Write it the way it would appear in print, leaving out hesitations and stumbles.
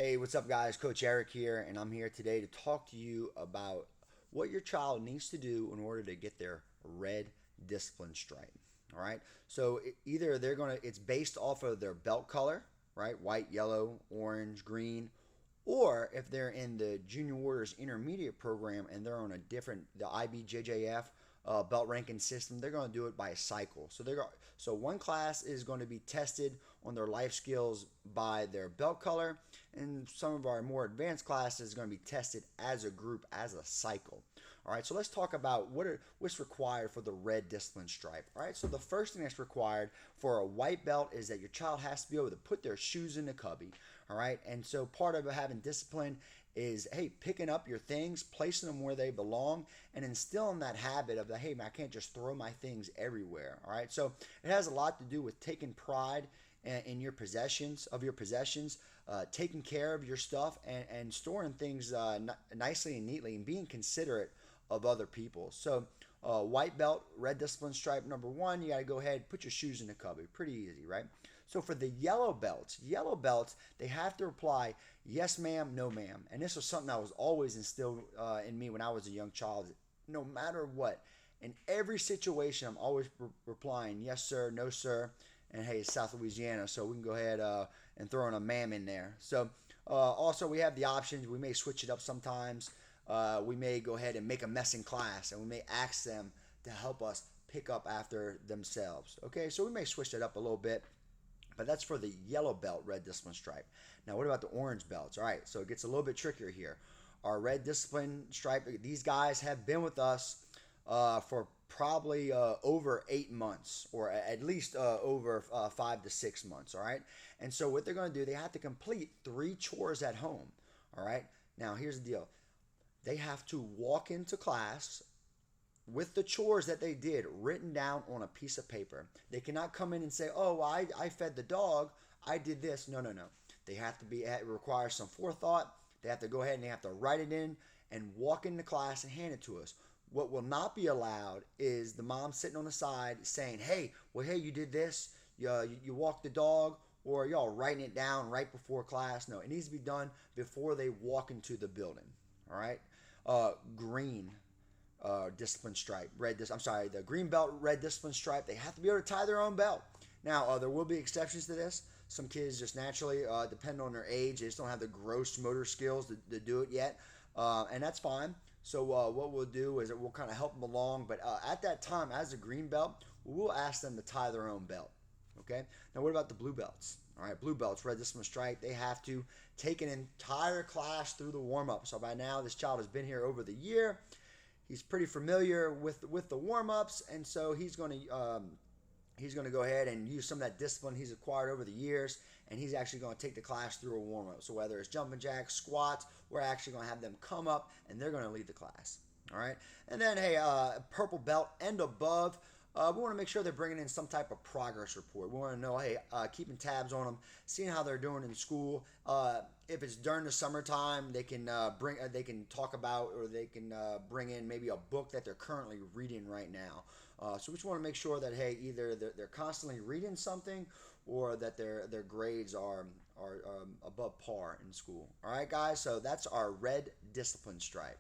Hey, what's up, guys? Coach Eric here, and I'm here today to talk to you about what your child needs to do in order to get their red discipline stripe. All right. So either it's based off of their belt color, right? White, yellow, orange, green, or if they're in the Junior Warriors Intermediate program and they're on the IBJJF belt ranking system, they're going to do it by a cycle. So one class is going to be tested on their life skills by their belt color, and some of our more advanced classes are going to be tested as a group as a cycle. All right, so let's talk about what's required for the red discipline stripe. All right, so the first thing that's required for a white belt is that your child has to be able to put their shoes in the cubby. All right, and so part of having discipline is, hey, picking up your things, placing them where they belong, and instilling that habit of the, hey, man, I can't just throw my things everywhere. All right, so it has a lot to do with taking pride in your possessions, taking care of your stuff, and storing things nicely and neatly, and being considerate of other people. So white belt, red discipline stripe number one, you got to go ahead, put your shoes in the cubby. Pretty easy, right? So for the yellow belts, they have to reply yes ma'am, no ma'am. And this was something that was always instilled in me when I was a young child. No matter what, in every situation, I'm always replying yes sir, no sir. And hey, it's South Louisiana, so we can go ahead and throw in a ma'am in there. So also we have the options. We may switch it up sometimes. We may go ahead and make a mess in class, and we may ask them to help us pick up after themselves. Okay, so we may switch it up a little bit, but that's for the yellow belt, red discipline stripe. Now, what about the orange belts? All right, so it gets a little bit trickier here. Our red discipline stripe, these guys have been with us for probably over 8 months, or at least over 5 to 6 months. All right, and so what they're going to do, they have to complete 3 chores at home. All right, now here's the deal. They have to walk into class with the chores that they did written down on a piece of paper. They cannot come in and say, oh, well, I fed the dog, I did this. No, no, no. They have to be, it requires some forethought. They have to go ahead and they have to write it in and walk into class and hand it to us. What will not be allowed is the mom sitting on the side saying, hey, you did this, you walked the dog, or y'all writing it down right before class. No, it needs to be done before they walk into the building. All right. Green discipline stripe, the green belt, red discipline stripe. They have to be able to tie their own belt. Now, there will be exceptions to this. Some kids just naturally, depending on their age, they just don't have the gross motor skills to do it yet, and that's fine. So what we'll do is we'll kind of help them along. But at that time, as a green belt, we'll ask them to tie their own belt. Okay. Now, what about the blue belts? All right, blue belts, red discipline stripe. They have to take an entire class through the warm up. So by now, this child has been here over the year. He's pretty familiar with the warm ups, and so he's going to go ahead and use some of that discipline he's acquired over the years, and he's actually going to take the class through a warm up. So whether it's jumping jacks, squats, we're actually going to have them come up, and they're going to lead the class. All right, and then hey, purple belt and above. We want to make sure they're bringing in some type of progress report. We want to know, hey, keeping tabs on them, seeing how they're doing in school. If it's during the summertime, they can talk about, or they can bring in maybe a book that they're currently reading right now. So we just want to make sure that, hey, either they're constantly reading something, or that their grades are above par in school. All right, guys. So that's our red discipline stripe.